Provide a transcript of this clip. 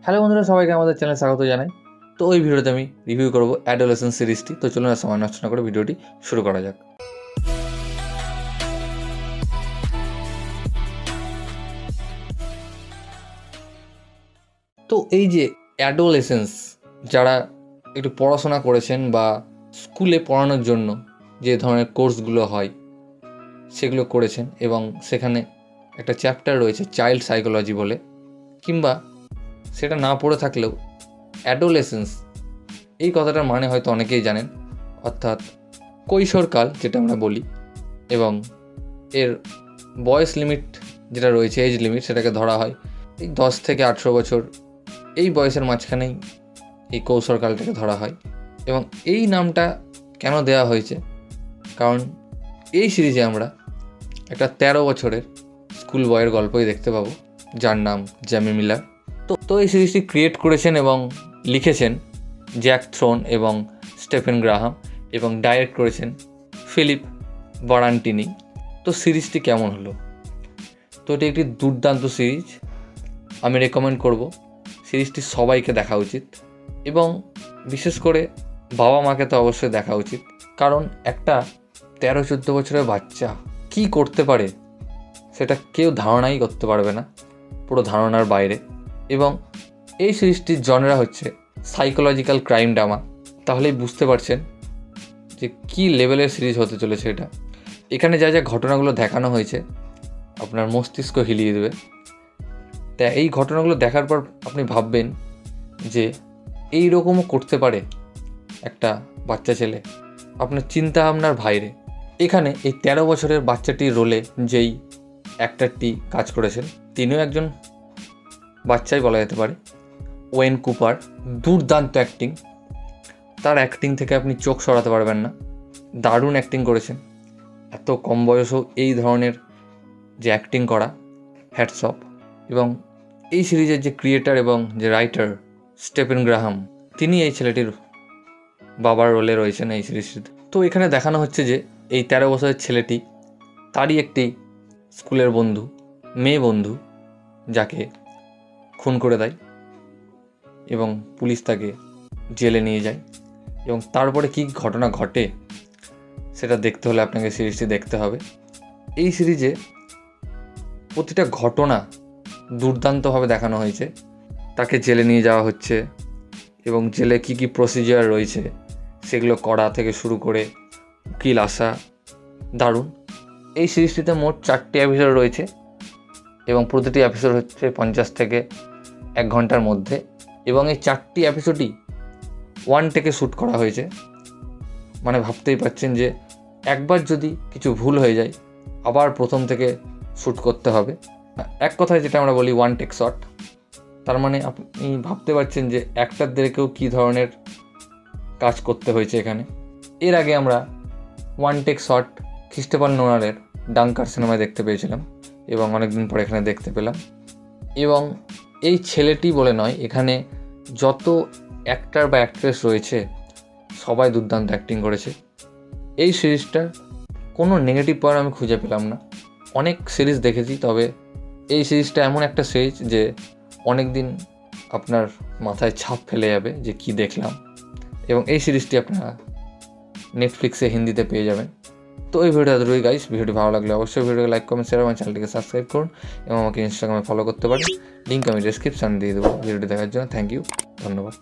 Hello বন্ধুরা, সবাইকে আমাদের চ্যানেলে স্বাগত জানাই। তো ওই ভিডিওতে আমি রিভিউ করব অ্যাডোলেসেন্স সিরিজটি। তো চলুন আর সময় নষ্ট না করে ভিডিওটি শুরু করা যাক। তো এই যে অ্যাডোলেসেন্স, যারা একটু পড়াশোনা করেছেন বা স্কুলে পড়ানোর জন্য যে ধরনের কোর্সগুলো হয় সেগুলো করেছেন, এবং সেখানে একটা চ্যাপ্টার রয়েছে চাইল্ড সাইকোলজি বলে, কিংবা সেটা না পড়ে থাকলেও অ্যাডোলেসেন্স এই কথাটার মানে হয়তো অনেকেই জানেন, অর্থাৎ কৈশোরকাল যেটা আমরা বলি, এবং এর বয়স লিমিট যেটা রয়েছে, এজ লিমিট, সেটাকে ধরা হয় এই 10 থেকে 18 বছর, এই বয়সের মাঝখানেই এই কৈশোরকালটাকে ধরা হয়। এবং এই নামটা কেন দেওয়া হয়েছে, কারণ এই সিরিজে আমরা একটা 13 বছরের স্কুল বয়ের গল্পই দেখতে পাবো, যার নাম জ্যামি মিলার। তো এই সিরিজটি ক্রিয়েট করেছেন এবং লিখেছেন জ্যাক থ্রোন এবং স্টেফেন গ্রাহাম, এবং ডাইরেক্ট করেছেন ফিলিপ বারান্টিনি। তো সিরিজটি কেমন হলো? তো এটি একটি দুর্দান্ত সিরিজ, আমি রেকমেন্ড করব। সিরিজটি সবাইকে দেখা উচিত, এবং বিশেষ করে বাবা মাকে তো অবশ্যই দেখা উচিত, কারণ একটা 13-14 বছরের বাচ্চা কি করতে পারে সেটা কেউ ধারণাই করতে পারবে না, পুরো ধারণার বাইরে। এবং এই সিরিজটির জনরা হচ্ছে সাইকোলজিক্যাল ক্রাইম ড্রামা। তাহলেই বুঝতে পারছেন যে কী লেভেলের সিরিজ হতে চলেছে এটা। এখানে যা যা ঘটনাগুলো দেখানো হয়েছে আপনার মস্তিষ্ক হিলিয়ে দেবে। তা এই ঘটনাগুলো দেখার পর আপনি ভাববেন যে এই রকমও করতে পারে একটা বাচ্চা ছেলে, আপনার চিন্তা ভাবনার বাইরে। এখানে এই 13 বছরের বাচ্চাটির রোলে যেই অ্যাক্টরটি কাজ করেছেন, তিনিও একজন বাচ্চাই বলা যেতে পারে, ওয়েন কুপার। দুর্দান্ত অ্যাক্টিং, তার অ্যাক্টিং থেকে আপনি চোখ সরাতে পারবেন না, দারুণ অ্যাক্টিং করেছেন। এত কম বয়সেও এই ধরনের যে অ্যাক্টিং করা, হ্যাটস অফ। এবং এই সিরিজের যে ক্রিয়েটার এবং যে রাইটার স্টেফেন গ্রাহাম, তিনি এই ছেলেটির বাবার রোলে রয়েছেন এই সিরিজটিতে। তো এখানে দেখানো হচ্ছে যে এই 13 বছরের ছেলেটি, তারই একটি স্কুলের বন্ধু, মেয়ে বন্ধু, যাকে খুন করে দেয় এবং পুলিশ তাকে জেলে নিয়ে যায়। এবং তারপরে কী ঘটনা ঘটে সেটা দেখতে হলে আপনাকে সিরিজটি দেখতে হবে। এই সিরিজে প্রতিটা ঘটনা দুর্দান্তভাবে দেখানো হয়েছে। তাকে জেলে নিয়ে যাওয়া হচ্ছে এবং জেলে কী কী প্রসিজিয়ার রয়েছে সেগুলো করা থেকে শুরু করে উকিল আসা, দারুণ। এই সিরিজটিতে মোট 4টি এপিসোড রয়েছে, এবং প্রতিটি এপিসোড হচ্ছে 50 থেকে 1 ঘন্টার মধ্যে। এবং এই 4টি এপিসোডই 1 টেকে শ্যুট করা হয়েছে। মানে ভাবতেই পারছেন যে একবার যদি কিছু ভুল হয়ে যায় আবার প্রথম থেকে শ্যুট করতে হবে। এক কথায় যেটা আমরা বলি 1 টেক শট। তার মানে আপনি ভাবতে পারছেন যে অ্যাক্টরদেরকেও কী ধরনের কাজ করতে হয়েছে এখানে। এর আগে আমরা 1 টেক শট ক্রিস্টোফার নোলানের ডাঙ্কার সিনেমায় দেখতে পেয়েছিলাম, এবং অনেকদিন পর এখানে দেখতে পেলাম। এবং এই ছেলেটি বলে নয়, এখানে যত অ্যাক্টর বা অ্যাক্ট্রেস রয়েছে সবাই দুর্দান্ত অ্যাক্টিং করেছে। এই সিরিজটার কোনো নেগেটিভ পয়েন্ট আমি খুঁজে পেলাম না। অনেক সিরিজ দেখেছি, তবে এই সিরিজটা এমন একটা সিরিজ যে অনেক দিন আপনার মাথায় ছাপ ফেলে যাবে যে কি দেখলাম। এবং এই সিরিজটি আপনারা নেটফ্লিক্সে হিন্দিতে পেয়ে যাবেন। তো এই ভিডিওটা এতটুকুই গাইস। ভিডিওটি ভালো লাগলে অবশ্যই ভিডিওকে লাইক, কমেন্ট, শেয়ার, আমার চ্যানেলটিকে সাবস্ক্রাইব করুন, এবং আমাকে ইনস্টাগ্রামে ফলো করতে পারেন। লিঙ্ক আমি ডেসক্রিপশানে দিয়ে দেবো। ভিডিওটি দেখার জন্য থ্যাংক ইউ, ধন্যবাদ।